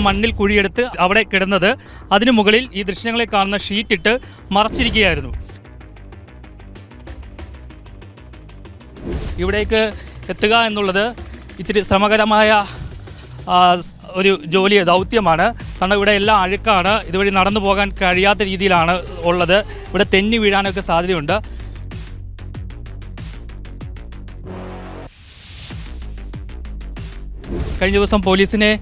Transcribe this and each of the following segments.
മണ്ണിൽ കുഴിയെടുത്ത് അവിടെ കിടന്നത്. അതിനു മുകളിൽ ഈ ദൃശ്യങ്ങളെ കാണുന്ന ഷീറ്റിട്ട് മറച്ചിരിക്കുകയായിരുന്നു. ഇവിടേക്ക് എത്തുക എന്നുള്ളത് ഇച്ചിരി ശ്രമകരമായ ഒരു ദൗത്യമാണ്. കാരണം ഇവിടെ എല്ലാം അഴുക്കാണ്. ഇതുവഴി നടന്നു പോകാൻ കഴിയാത്ത രീതിയിലാണ് ഉള്ളത്. ഇവിടെ തെന്നി വീഴാനൊക്കെ സാധ്യതയുണ്ട്. കഴിഞ്ഞ ദിവസം പോലീസിനെ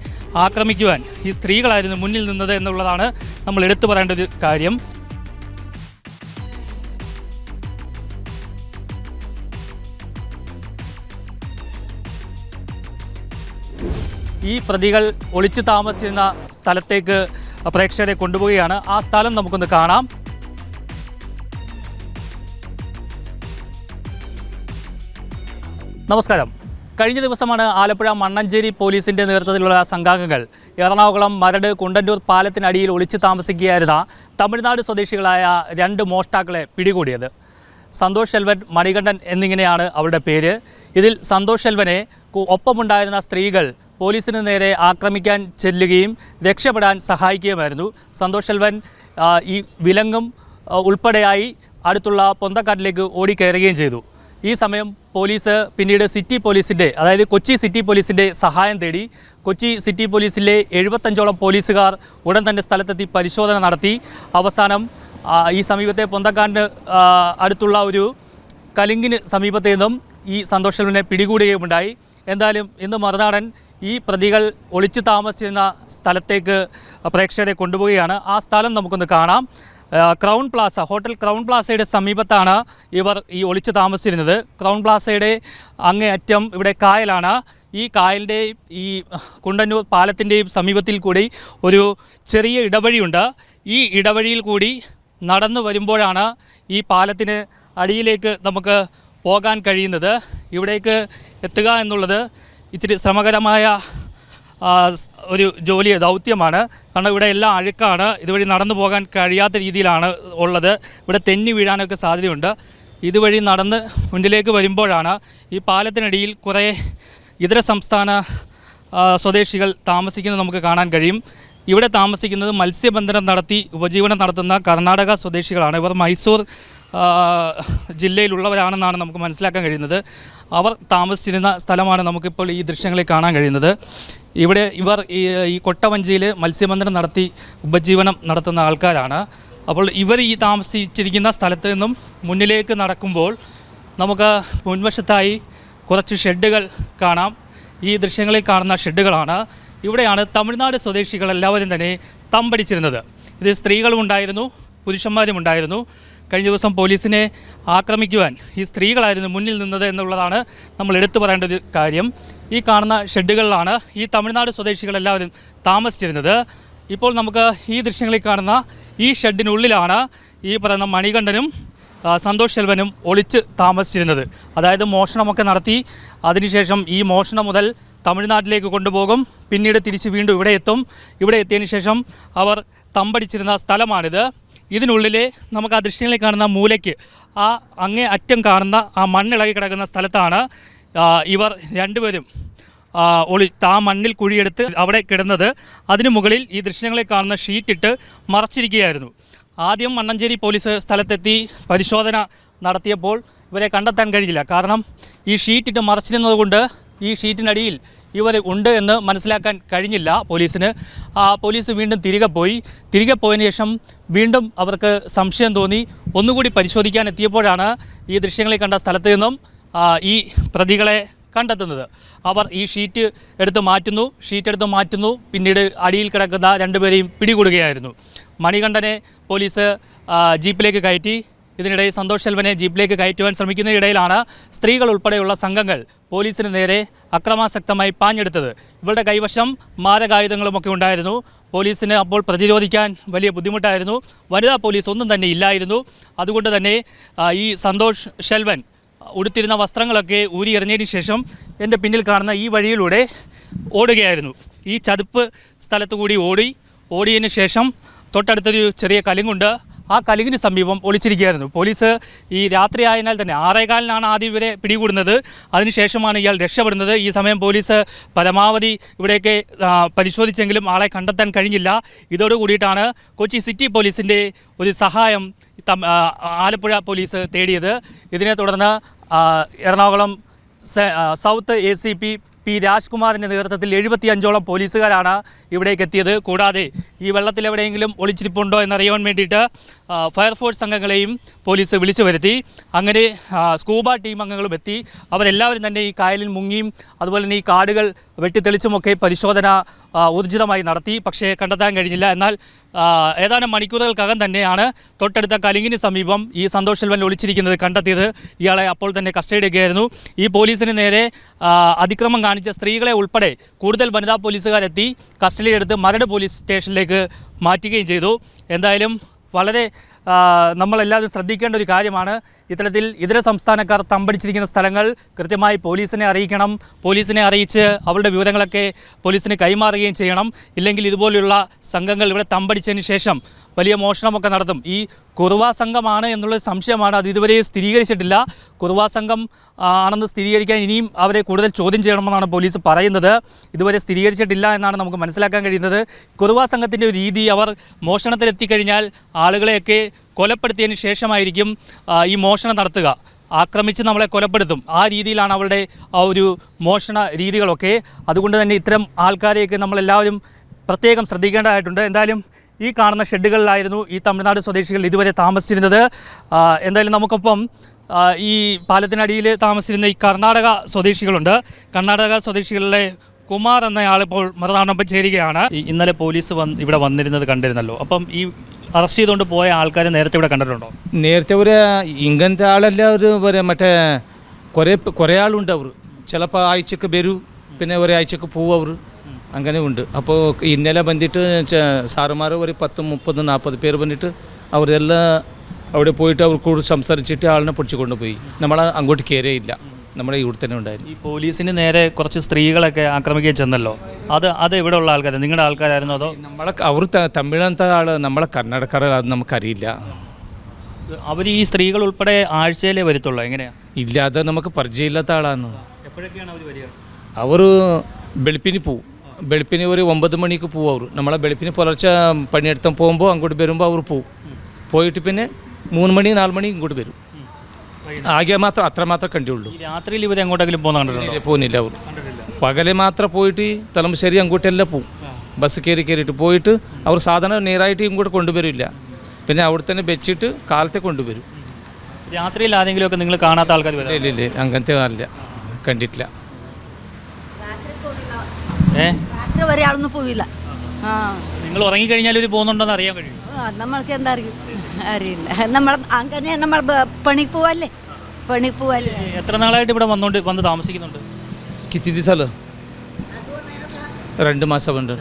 ആക്രമിക്കുവാൻ ഈ സ്ത്രീകളായിരുന്നു മുന്നിൽ നിന്നത് എന്നുള്ളതാണ് നമ്മൾ എടുത്തു പറയേണ്ട ഒരു കാര്യം. ഈ പ്രതികൾ ഒളിച്ചു താമസിച്ചിരുന്ന സ്ഥലത്തേക്ക് പ്രേക്ഷകരെ കൊണ്ടുപോവുകയാണ്. ആ സ്ഥലം നമുക്കൊന്ന് കാണാം. നമസ്കാരം. കഴിഞ്ഞ ദിവസമാണ് ആലപ്പുഴ മണ്ണഞ്ചേരി പോലീസിൻ്റെ നേതൃത്വത്തിലുള്ള സംഘാംഗങ്ങൾ എറണാകുളം മരട് കുണ്ടന്നൂർ പാലത്തിനടിയിൽ ഒളിച്ചു താമസിക്കുകയായിരുന്ന തമിഴ്നാട് സ്വദേശികളായ 2 മോഷ്ടാക്കളെ പിടികൂടിയത്. സന്തോഷ് ശെൽവൻ, മണികണ്ഠൻ എന്നിങ്ങനെയാണ് അവരുടെ പേര്. ഇതിൽ സന്തോഷ് ശെൽവനെ ഒപ്പമുണ്ടായിരുന്ന സ്ത്രീകൾ പോലീസിന് നേരെ ആക്രമിക്കാൻ ചെല്ലുകയും രക്ഷപ്പെടാൻ സഹായിക്കുകയുമായിരുന്നു. സന്തോഷ് ശെൽവൻ ഈ വിലങ്ങും ഉൾപ്പെടെയായി അടുത്തുള്ള പൊന്തക്കാട്ടിലേക്ക് ഓടിക്കയറുകയും ചെയ്തു. ഈ സമയം പോലീസ് പിന്നീട് സിറ്റി പോലീസിൻ്റെ, അതായത് കൊച്ചി സിറ്റി പോലീസിൻ്റെ സഹായം തേടി. കൊച്ചി സിറ്റി പോലീസിലെ 75ഓളം പോലീസുകാർ ഉടൻ തന്നെ സ്ഥലത്തെത്തി പരിശോധന നടത്തി. അവസാനം ഈ സമീപത്തെ പൊന്തക്കാടിന് അടുത്തുള്ള ഒരു കലിങ്ങിന് സമീപത്തു നിന്നും ഈ സന്തോഷ് ശെൽവനെ പിടികൂടുകയുമുണ്ടായി. എന്തായാലും ഇന്ന് മറുനാടൻ ഈ പ്രതികൾ ഒളിച്ചു താമസിച്ചിരുന്ന സ്ഥലത്തേക്ക് പ്രേക്ഷകരെ കൊണ്ടുപോവുകയാണ്. ആ സ്ഥലം നമുക്കൊന്ന് കാണാം. ക്രൗൺ പ്ലാസ, ഹോട്ടൽ ക്രൗൺ പ്ലാസയുടെ സമീപത്താണ് ഇവർ ഈ ഒളിച്ചു താമസിച്ചിരുന്നത്. ക്രൗൺ പ്ലാസയുടെ അങ്ങേയറ്റം ഇവിടെ കായലാണ്. ഈ കായലിൻ്റെയും ഈ കുണ്ടന്നൂർ പാലത്തിൻ്റെയും സമീപത്തിൽ കൂടി ഒരു ചെറിയ ഇടവഴിയുണ്ട്. ഈ ഇടവഴിയിൽ കൂടി നടന്നു വരുമ്പോഴാണ് ഈ പാലത്തിന് അടിയിലേക്ക് നമുക്ക് പോകാൻ കഴിയുന്നത്. ഇവിടേക്ക് എത്തുക എന്നുള്ളത് ഇച്ചിരി ശ്രമകരമായ ഒരു ദൗത്യമാണ്. കാരണം ഇവിടെ എല്ലാം അഴുക്കാണ്. ഇതുവഴി നടന്നു പോകാൻ കഴിയാത്ത രീതിയിലാണ് ഉള്ളത്. ഇവിടെ തെന്നി വീഴാനൊക്കെ സാധ്യതയുണ്ട്. ഇതുവഴി നടന്ന് മുന്നിലേക്ക് വരുമ്പോഴാണ് ഈ പാലത്തിനടിയിൽ കുറേ ഇതര സംസ്ഥാന സ്വദേശികൾ താമസിക്കുന്നത് നമുക്ക് കാണാൻ കഴിയും. ഇവിടെ താമസിക്കുന്നത് മത്സ്യബന്ധനം നടത്തി ഉപജീവനം നടത്തുന്ന കർണാടക സ്വദേശികളാണ്. ഇവർ മൈസൂർ ജില്ലയിലുള്ളവരാണെന്നാണ് നമുക്ക് മനസ്സിലാക്കാൻ കഴിയുന്നത്. അവർ താമസിച്ചിരുന്ന സ്ഥലമാണ് നമുക്കിപ്പോൾ ഈ ദൃശ്യങ്ങളിൽ കാണാൻ കഴിയുന്നത്. ഇവിടെ ഇവർ ഈ കൊട്ടവഞ്ചിയിൽ മത്സ്യബന്ധനം നടത്തി ഉപജീവനം നടത്തുന്ന ആൾക്കാരാണ്. അപ്പോൾ ഇവർ ഈ താമസിച്ചിരിക്കുന്ന സ്ഥലത്ത് നിന്നും മുന്നിലേക്ക് നടക്കുമ്പോൾ നമുക്ക് മുൻവശത്തായി കുറച്ച് ഷെഡുകൾ കാണാം. ഈ ദൃശ്യങ്ങളിൽ കാണുന്ന ഷെഡുകളാണ്. ഇവിടെയാണ് തമിഴ്നാട് സ്വദേശികളെല്ലാവരും തന്നെ തമ്പടിച്ചിരുന്നത്. ഇത് സ്ത്രീകളും ഉണ്ടായിരുന്നു, പുരുഷന്മാരും ഉണ്ടായിരുന്നു. കഴിഞ്ഞ ദിവസം പോലീസിനെ ആക്രമിക്കുവാൻ ഈ സ്ത്രീകളായിരുന്നു മുന്നിൽ നിന്നത് എന്നുള്ളതാണ് നമ്മൾ എടുത്തു പറയേണ്ട ഒരു കാര്യം. ഈ കാണുന്ന ഷെഡുകളിലാണ് ഈ തമിഴ്നാട് സ്വദേശികളെല്ലാവരും താമസിച്ചിരുന്നത്. ഇപ്പോൾ നമുക്ക് ഈ ദൃശ്യങ്ങളിൽ കാണുന്ന ഈ ഷെഡിനുള്ളിലാണ് ഈ പറയുന്ന മണികണ്ഠനും സന്തോഷ് ശെൽവനും ഒളിച്ച് താമസിച്ചിരുന്നത്. അതായത് മോഷണമൊക്കെ നടത്തി അതിനുശേഷം ഈ മോഷണം മുതൽ തമിഴ്നാട്ടിലേക്ക് കൊണ്ടുപോകും. പിന്നീട് തിരിച്ച് വീണ്ടും ഇവിടെ എത്തും. ഇവിടെ എത്തിയതിന് ശേഷം അവർ തമ്പടിച്ചിരുന്ന സ്ഥലമാണിത്. ഇതിനുള്ളിലെ നമുക്ക് ആ ദൃശ്യങ്ങളിൽ കാണുന്ന മൂലയ്ക്ക് ആ അങ്ങേ അറ്റം കാണുന്ന ആ മണ്ണിളകി കിടക്കുന്ന സ്ഥലത്താണ് ഇവർ 2 പേരും മണ്ണിൽ കുഴിയെടുത്ത് അവിടെ കിടന്നത്. അതിനു മുകളിൽ ഈ ദൃശ്യങ്ങളിൽ കാണുന്ന ഷീറ്റിട്ട് മറച്ചിരിക്കുകയായിരുന്നു. ആദ്യം മണ്ണഞ്ചേരി പോലീസ് സ്ഥലത്തെത്തി പരിശോധന നടത്തിയപ്പോൾ ഇവരെ കണ്ടെത്താൻ കഴിഞ്ഞില്ല. കാരണം ഈ ഷീറ്റിട്ട് മറച്ചിരുന്നത് കൊണ്ട് ഈ ഷീറ്റിനടിയിൽ ഇവർ ഉണ്ട് എന്ന് മനസ്സിലാക്കാൻ കഴിഞ്ഞില്ല പോലീസിന്. പോലീസ് വീണ്ടും തിരികെ പോയതിന് ശേഷം വീണ്ടും അവർക്ക് സംശയം തോന്നി. ഒന്നുകൂടി പരിശോധിക്കാൻ എത്തിയപ്പോഴാണ് ഈ ദൃശ്യങ്ങളിൽ കണ്ട സ്ഥലത്ത് നിന്നും ഈ പ്രതികളെ കണ്ടെത്തുന്നത്. അവർ ഈ ഷീറ്റ് എടുത്ത് മാറ്റുന്നു. പിന്നീട് അടിയിൽ കിടക്കുന്ന 2 പേരെയും പിടികൂടുകയായിരുന്നു. മണികണ്ഠനെ പോലീസ് ജീപ്പിലേക്ക് കയറ്റി. ഇതിനിടെ സന്തോഷ് ശെൽവനെ ജീപ്പിലേക്ക് കയറ്റുവാൻ ശ്രമിക്കുന്നതിനിടയിലാണ് സ്ത്രീകൾ ഉൾപ്പെടെയുള്ള സംഘങ്ങൾ പോലീസിന് നേരെ അക്രമാസക്തമായി പാഞ്ഞെടുത്തത്. ഇവരുടെ കൈവശം മാരകായുധങ്ങളുമൊക്കെ ഉണ്ടായിരുന്നു. പോലീസിന് അപ്പോൾ പ്രതിരോധിക്കാൻ വലിയ ബുദ്ധിമുട്ടായിരുന്നു. വനിതാ പോലീസ് ഒന്നും തന്നെ ഇല്ലായിരുന്നു. അതുകൊണ്ട് തന്നെ ഈ സന്തോഷ് ശെൽവൻ ഉടുത്തിരുന്ന വസ്ത്രങ്ങളൊക്കെ ഊരിയെറിഞ്ഞതിന് ശേഷം എൻ്റെ പിന്നിൽ കാണുന്ന ഈ വഴിയിലൂടെ ഓടുകയായിരുന്നു. ഈ ചതുപ്പ് സ്ഥലത്തു കൂടി ഓടിയതിന് ശേഷം തൊട്ടടുത്തൊരു ചെറിയ കലുങ്കുണ്ട്. ആ കലുങ്കിന് സമീപം ഒളിച്ചിരിക്കുകയായിരുന്നു. പോലീസ് ഈ രാത്രി ആയതിനാൽ തന്നെ 6:15 ആദ്യം ഇവരെ പിടികൂടുന്നത്. അതിനുശേഷമാണ് ഇയാൾ രക്ഷപ്പെടുന്നത്. ഈ സമയം പോലീസ് പരമാവധി ഇവിടേക്ക് പരിശോധിച്ചെങ്കിലും ആളെ കണ്ടെത്താൻ കഴിഞ്ഞില്ല. ഇതോടുകൂടിയിട്ടാണ് കൊച്ചി സിറ്റി പോലീസിൻ്റെ ഒരു സഹായം ആലപ്പുഴ പോലീസ് തേടിയത്. ഇതിനെ തുടർന്ന് എറണാകുളം സൗത്ത് ACP P. രാജ്കുമാറിൻ്റെ നേതൃത്വത്തിൽ 75ഓളം പോലീസുകാരാണ് ഇവിടേക്ക് എത്തിയത്. കൂടാതെ ഈ വെള്ളത്തിൽ എവിടെയെങ്കിലും ഒളിച്ചിരിപ്പുണ്ടോ എന്നറിയാൻ വേണ്ടിയിട്ട് ഫയർഫോഴ്സ് അംഗങ്ങളെയും പോലീസ് വിളിച്ചു വരുത്തി. അങ്ങനെ സ്കൂബ ടീം അംഗങ്ങളും എത്തി. അവരെല്ലാവരും തന്നെ ഈ കായലിൽ മുങ്ങിയും അതുപോലെ തന്നെ ഈ കാടുകൾ വെട്ടിത്തെളിച്ചുമൊക്കെ പരിശോധന ഊർജിതമായി നടത്തി. പക്ഷേ കണ്ടെത്താൻ കഴിഞ്ഞില്ല. എന്നാൽ ഏതാനും മണിക്കൂറുകൾക്കകം തന്നെയാണ് തൊട്ടടുത്ത കലുങ്കിന് സമീപം ഈ സന്തോഷ് സെൽവൻ ഒളിച്ചിരിക്കുന്നത് കണ്ടെത്തിയത്. ഇയാളെ അപ്പോൾ തന്നെ കസ്റ്റഡിയിലെടുക്കുകയായിരുന്നു. ഈ പോലീസിന് നേരെ അതിക്രമം കാണിച്ച സ്ത്രീകളെ ഉൾപ്പെടെ കൂടുതൽ വനിതാ പോലീസുകാരെത്തി കസ്റ്റഡിയിലെടുത്ത് മരട് പോലീസ് സ്റ്റേഷനിലേക്ക് മാറ്റുകയും ചെയ്തു. എന്തായാലും വളരെ നമ്മളെല്ലാവരും ശ്രദ്ധിക്കേണ്ട ഒരു കാര്യമാണ്. ഇത്തരത്തിൽ ഇതര സംസ്ഥാനക്കാർ തമ്പടിച്ചിരിക്കുന്ന സ്ഥലങ്ങൾ കൃത്യമായി പോലീസിനെ അറിയിക്കണം. പോലീസിനെ അറിയിച്ച് അവരുടെ വിവരങ്ങളൊക്കെ പോലീസിന് കൈമാറുകയും ചെയ്യണം. ഇല്ലെങ്കിൽ ഇതുപോലെയുള്ള സംഘങ്ങൾ ഇവിടെ തമ്പടിച്ചതിന് ശേഷം വലിയ മോഷണമൊക്കെ നടത്തും. ഈ കുറുവാ സംഘമാണ് എന്നുള്ളൊരു സംശയമാണ്. അത് ഇതുവരെ സ്ഥിരീകരിച്ചിട്ടില്ല. കുറുവാ സംഘം ആണെന്ന് സ്ഥിരീകരിക്കാൻ ഇനിയും അവരെ കൂടുതൽ ചോദ്യം ചെയ്യണമെന്നാണ് പോലീസ് പറയുന്നത്. ഇതുവരെ സ്ഥിരീകരിച്ചിട്ടില്ല എന്നാണ് നമുക്ക് മനസ്സിലാക്കാൻ കഴിയുന്നത്. കുറുവാ സംഘത്തിൻ്റെ ഒരു രീതി, അവർ മോഷണത്തിലെത്തിക്കഴിഞ്ഞാൽ ആളുകളെയൊക്കെ കൊലപ്പെടുത്തിയതിന് ശേഷമായിരിക്കും ഈ മോഷണം നടത്തുക. ആക്രമിച്ച് നമ്മളെ കൊലപ്പെടുത്തും. ആ രീതിയിലാണ് അവരുടെ ആ ഒരു മോഷണ രീതികളൊക്കെ. അതുകൊണ്ട് തന്നെ ഇത്തരം ആൾക്കാരെയൊക്കെ നമ്മളെല്ലാവരും പ്രത്യേകം ശ്രദ്ധിക്കേണ്ടതായിട്ടുണ്ട്. എന്തായാലും ഈ കാണുന്ന ഷെഡുകളിലായിരുന്നു ഈ തമിഴ്നാട് സ്വദേശികൾ ഇതുവരെ താമസിച്ചിരുന്നത്. എന്തായാലും നമുക്കൊപ്പം ഈ പാലത്തിനടിയിൽ താമസിച്ചിരുന്ന ഈ കർണാടക സ്വദേശികളുണ്ട്. കർണാടക സ്വദേശികളിലെ കുമാർ എന്നയാൾ ഇപ്പോൾ മറുനാടൊപ്പം ചേരുകയാണ്. ഇന്നലെ പോലീസ് ഇവിടെ വന്നിരുന്നത് കണ്ടിരുന്നല്ലോ. അപ്പം ഈ അറസ്റ്റ് ചെയ്തുകൊണ്ട് പോയ ആൾക്കാരെ നേരത്തെ ഇവിടെ കണ്ടിട്ടുണ്ടോ? നേരത്തെ ഒരു ഇങ്ങനത്തെ ആളല്ല, ഒരു മറ്റേ കുറേ ആളുണ്ട്. അവർ ചിലപ്പോൾ ആഴ്ചക്ക് വരൂ, പിന്നെ ഒരാഴ്ചക്ക് പോവും. അവർ അങ്ങനെ ഉണ്ട്. അപ്പോൾ ഇന്നലെ വന്നിട്ട് സാറുമാർ ഒരു 10, 30, 40 പേര് വന്നിട്ട് അവരെല്ലാം അവിടെ പോയിട്ട് അവർ കൂടെ സംസാരിച്ചിട്ട് ആളിനെ പിടിച്ചു കൊണ്ടുപോയി. നമ്മൾ അങ്ങോട്ട് കയറിയില്ല, നമ്മുടെ ഇവിടെ തന്നെ ഉണ്ടായിരുന്നു. ഈ പോലീസിന് നേരെ കുറച്ച് സ്ത്രീകളൊക്കെ ആക്രമിക്കുകയും ചെന്നല്ലോ. അത് ഇവിടെ ഉള്ള ആൾക്കാർ, നിങ്ങളുടെ ആൾക്കാരായിരുന്നോ അതോ? അവർ തമിഴത്തെ ആൾ, നമ്മളെ കർണാടകക്കാർ, അത് നമുക്കറിയില്ല. അവർ ഈ സ്ത്രീകൾ ഉൾപ്പെടെ ആഴ്ചയിലേ വരത്തുള്ളൂ? എങ്ങനെയാണ്? ഇല്ല, അത് നമുക്ക് പരിചയമില്ലാത്ത ആളാണ്. എപ്പോഴൊക്കെയാണ് അവർ വരിക? അവർ വെളുപ്പിന് പോവും. വെളുപ്പിന് ഒരു 9 മണിക്ക് പോവും. അവർ നമ്മളെ വെളുപ്പിന് പുലർച്ചെ പണിയെടുത്താൻ പോകുമ്പോൾ അങ്ങോട്ട് വരുമ്പോൾ അവർ പോവും. പോയിട്ട് പിന്നെ 3 മണി 4 മണി ഇങ്ങോട്ട് വരും. ആകെ മാത്രം അത്രമാത്രം കണ്ടുള്ളൂ. രാത്രിയിൽ ഇവർ എങ്ങോട്ടെങ്കിലും പോകുന്നില്ല. അവർ പകലെ മാത്രം പോയിട്ട് തലമുശ്ശേരി അങ്ങോട്ടെല്ലാം പോവും. ബസ് കയറിയിട്ട് പോയിട്ട് അവർ സാധനം നേരായിട്ട് ഇങ്ങോട്ട് കൊണ്ടുവരില്ല. പിന്നെ അവിടെ തന്നെ വെച്ചിട്ട് കാലത്തെ കൊണ്ടുവരും. രാത്രിയിൽ ആരെങ്കിലുമൊക്കെ നിങ്ങൾ കാണാത്ത ആൾക്കാർ? ഇല്ല, അങ്ങനത്തെ അല്ല, കണ്ടിട്ടില്ല. രാത്രി വരെ ആളൊന്നും പോവില്ല. നിങ്ങൾ ഉറങ്ങിക്കഴിഞ്ഞാൽ ഇത് പോകുന്നുണ്ടോന്ന് അറിയാൻ കഴിയും? നമ്മൾക്ക് എന്താ അറിയില്ല. നമ്മൾ പണിക്ക് പോവല്ലേ. എത്ര നാളായിട്ട് ഇവിടെ വന്ന് താമസിക്കുന്നുണ്ട്? കിത്തി ദിവസം 2 മാസം ഉണ്ട്.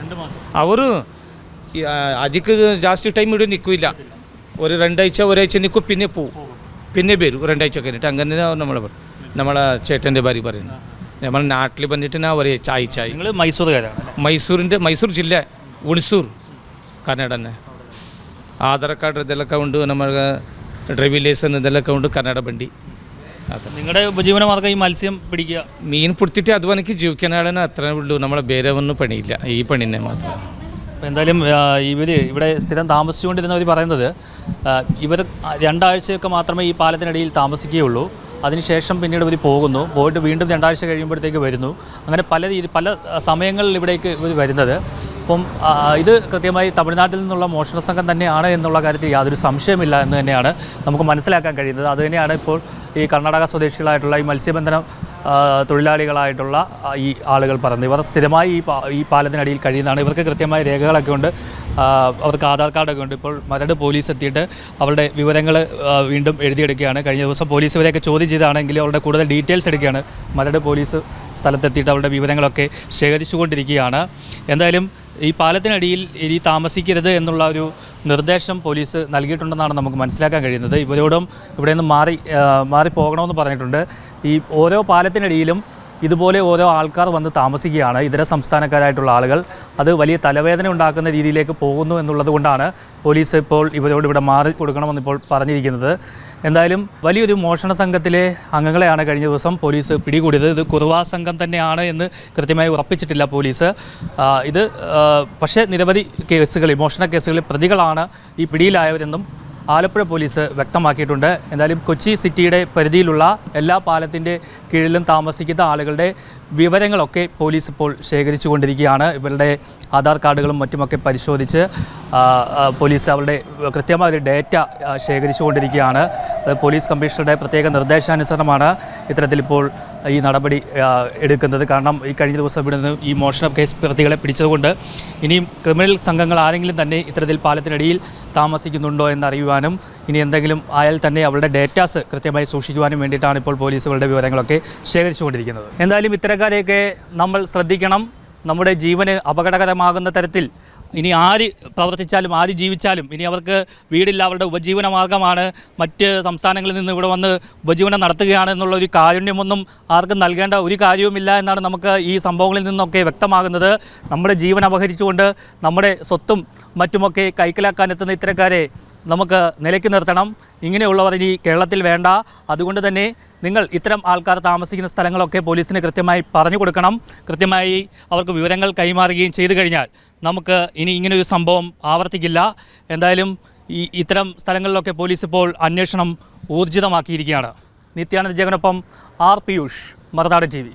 അവർ അധികം ജാസ്തി ടൈം ഇവിടെ നിൽക്കില്ല. ഒരു 2 ആഴ്ച ഒരാഴ്ച നിൽക്കും, പിന്നെ പോവും, പിന്നെ വരും 2 ആഴ്ച കഴിഞ്ഞിട്ട്. അങ്ങനെ നമ്മളെ ചേട്ടൻ്റെ ഭാര്യ പറയുന്നത്. നമ്മുടെ നാട്ടിൽ വന്നിട്ട് ഒരാഴ്ച. നിങ്ങൾ മൈസൂറുകാരാണ്? മൈസൂർ ജില്ല, ഉളിസൂർ, കന്നഡ തന്നെ. ആധാർ കാർഡ് ഇതെല്ലാം ഉണ്ട്, നമ്മുടെ ഡ്രൈവിംഗ് ലൈസൻസ് ഇതെല്ലാം ഉണ്ട്, കന്നഡ വണ്ടി. നിങ്ങളുടെ ഉപജീവനമാർഗ്ഗം ഈ മത്സ്യം പിടിക്കുക, മീൻ പിടിച്ചിട്ട് അധ്വാനിക്ക് ജീവിക്കാനാണ്. അത്രേ ഉള്ളൂ. നമ്മളെ വേറെ ഒന്നും പണിയില്ല, ഈ പണിനെ മാത്രം. അപ്പോൾ എന്തായാലും ഇവിടെ സ്ഥിരം താമസിച്ചുകൊണ്ടിരുന്നവർ പറയുന്നത് ഇവർ 2 ആഴ്ചയൊക്കെ മാത്രമേ ഈ പാലത്തിനടിയിൽ താമസിക്കുകയുള്ളൂ. അതിനുശേഷം പിന്നീട് ഇവർ പോയിട്ട് വീണ്ടും 2 ആഴ്ച കഴിയുമ്പോഴത്തേക്ക് വരുന്നു. അങ്ങനെ പല സമയങ്ങളിൽ ഇവിടേക്ക് ഇവർ വരുന്നത്. അപ്പം ഇത് കൃത്യമായി തമിഴ്നാട്ടിൽ നിന്നുള്ള മോഷണ സംഘം തന്നെയാണ് എന്നുള്ള കാര്യത്തിൽ യാതൊരു സംശയമില്ല എന്ന് തന്നെയാണ് നമുക്ക് മനസ്സിലാക്കാൻ കഴിയുന്നത്. അതുതന്നെയാണ് ഇപ്പോൾ ഈ കർണാടക സ്വദേശികളായിട്ടുള്ള ഈ മത്സ്യബന്ധന തൊഴിലാളികളായിട്ടുള്ള ഈ ആളുകൾ പറഞ്ഞത്. ഇവർ സ്ഥിരമായി ഈ പാലത്തിനടിയിൽ കഴിയുന്നതാണ്. ഇവർക്ക് കൃത്യമായ രേഖകളൊക്കെ ഉണ്ട്, അവർക്ക് ആധാർ കാർഡൊക്കെ ഉണ്ട്. ഇപ്പോൾ മരട് പോലീസ് എത്തിയിട്ട് അവരുടെ വിവരങ്ങൾ വീണ്ടും എഴുതിയെടുക്കുകയാണ്. കഴിഞ്ഞ ദിവസം പോലീസ് ഇവരെയൊക്കെ ചോദ്യം ചെയ്താണെങ്കിലും അവരുടെ കൂടുതൽ ഡീറ്റെയിൽസ് എടുക്കുകയാണ്. മരട് പോലീസ് സ്ഥലത്തെത്തിയിട്ട് അവരുടെ വിവരങ്ങളൊക്കെ ശേഖരിച്ചുകൊണ്ടിരിക്കുകയാണ്. എന്തായാലും ഈ പാലത്തിനടിയിൽ ഇനി താമസിക്കരുത് എന്നുള്ള ഒരു നിർദ്ദേശം പോലീസ് നൽകിയിട്ടുണ്ടെന്നാണ് നമുക്ക് മനസ്സിലാക്കാൻ കഴിയുന്നത്. ഇവരോടും ഇവിടെ നിന്ന് മാറി പോകണമെന്ന് പറഞ്ഞിട്ടുണ്ട്. ഈ ഓരോ പാലത്തിനടിയിലും ഇതുപോലെ ഓരോ ആൾക്കാർ വന്ന് താമസിക്കുകയാണ്, ഇതര സംസ്ഥാനക്കാരായിട്ടുള്ള ആളുകൾ. അത് വലിയ തലവേദന ഉണ്ടാക്കുന്ന രീതിയിലേക്ക് പോകുന്നു എന്നുള്ളത് കൊണ്ടാണ് പോലീസ് ഇപ്പോൾ ഇവരോട് ഇവിടെ മാറി കൊടുക്കണമെന്ന് ഇപ്പോൾ പറഞ്ഞിരിക്കുന്നത്. എന്തായാലും വലിയൊരു മോഷണ സംഘത്തിലെ അംഗങ്ങളെയാണ് കഴിഞ്ഞ ദിവസം പോലീസ് പിടികൂടിയത്. ഇത് കുറുവാ സംഘം തന്നെയാണ് എന്ന് കൃത്യമായി ഉറപ്പിച്ചിട്ടില്ല പോലീസ്. ഇത് പക്ഷേ നിരവധി കേസുകളിൽ, മോഷണ കേസുകളിൽ പ്രതികളാണ് ഈ പിടിയിലായവരെന്നും ആലപ്പുഴ പോലീസ് വ്യക്തമാക്കിയിട്ടുണ്ട്. എന്തായാലും കൊച്ചി സിറ്റിയുടെ പരിധിയിലുള്ള എല്ലാ പാലത്തിൻ്റെ കീഴിലും താമസിക്കുന്ന ആളുകളുടെ വിവരങ്ങളൊക്കെ പോലീസ് ഇപ്പോൾ ശേഖരിച്ചു കൊണ്ടിരിക്കുകയാണ്. ഇവരുടെ ആധാർ കാർഡുകളും മറ്റുമൊക്കെ പരിശോധിച്ച് പോലീസ് അവരുടെ കൃത്യമായ ഒരു ഡേറ്റ ശേഖരിച്ചു കൊണ്ടിരിക്കുകയാണ്. പോലീസ് കമ്മീഷണറുടെ പ്രത്യേക നിർദ്ദേശാനുസരണമാണ് ഇത്തരത്തിലിപ്പോൾ ഈ നടപടി എടുക്കുന്നത്. കാരണം ഈ കഴിഞ്ഞ ദിവസം ഇവിടുന്ന് ഈ മോഷണ കേസ് പ്രതികളെ പിടിച്ചതുകൊണ്ട് ഇനിയും ക്രിമിനൽ സംഘങ്ങൾ ആരെങ്കിലും തന്നെ ഇത്തരത്തിൽ പാലത്തിനടിയിൽ താമസിക്കുന്നുണ്ടോ എന്നറിയുവാനും ഇനി എന്തെങ്കിലും ആയാൽ തന്നെ അവരുടെ ഡേറ്റാസ് കൃത്യമായി സൂക്ഷിക്കുവാനും വേണ്ടിയിട്ടാണ് ഇപ്പോൾ പോലീസുകളുടെ വിവരങ്ങളൊക്കെ ശേഖരിച്ചുകൊണ്ടിരിക്കുന്നത്. എന്തായാലും ഇത്തരക്കാരെയൊക്കെ നമ്മൾ ശ്രദ്ധിക്കണം. നമ്മുടെ ജീവന് അപകടകരമാകുന്ന തരത്തിൽ ഇനി ആര് പ്രവർത്തിച്ചാലും ആര് ജീവിച്ചാലും ഇനി അവർക്ക് വീടില്ല, അവരുടെ ഉപജീവന മാർഗ്ഗമാണ് മറ്റ് സംസ്ഥാനങ്ങളിൽ നിന്ന് ഇവിടെ വന്ന് ഉപജീവനം നടത്തുകയാണ് എന്നുള്ള ഒരു കാരുണ്യമൊന്നും ആർക്കും നൽകേണ്ട ഒരു കാര്യവുമില്ല എന്നാണ് നമുക്ക് ഈ സംഭവങ്ങളിൽ നിന്നൊക്കെ വ്യക്തമാകുന്നത്. നമ്മുടെ ജീവൻ അപഹരിച്ചുകൊണ്ട് നമ്മുടെ സ്വത്തും മറ്റുമൊക്കെ കൈക്കലാക്കാനെത്തുന്ന ഇത്തരക്കാരെ നമുക്ക് നിലയ്ക്ക് നിർത്തണം. ഇങ്ങനെയുള്ളവർ ഇനി കേരളത്തിൽ വേണ്ട. അതുകൊണ്ട് തന്നെ നിങ്ങൾ ഇത്തരം ആൾക്കാർ താമസിക്കുന്ന സ്ഥലങ്ങളൊക്കെ പോലീസിന് കൃത്യമായി പറഞ്ഞു കൊടുക്കണം. കൃത്യമായി അവർക്ക് വിവരങ്ങൾ കൈമാറുകയും ചെയ്തു കഴിഞ്ഞാൽ നമുക്ക് ഇനി ഇങ്ങനെയൊരു സംഭവം ആവർത്തിക്കില്ല. എന്തായാലും ഇത്തരം സ്ഥലങ്ങളിലൊക്കെ പോലീസ് ഇപ്പോൾ അന്വേഷണം ഊർജിതമാക്കിയിരിക്കുകയാണ്. നിത്യാനന്ദ ജഗനൊപ്പം ആർ പിയൂഷ്, മറുനാടൻ TV.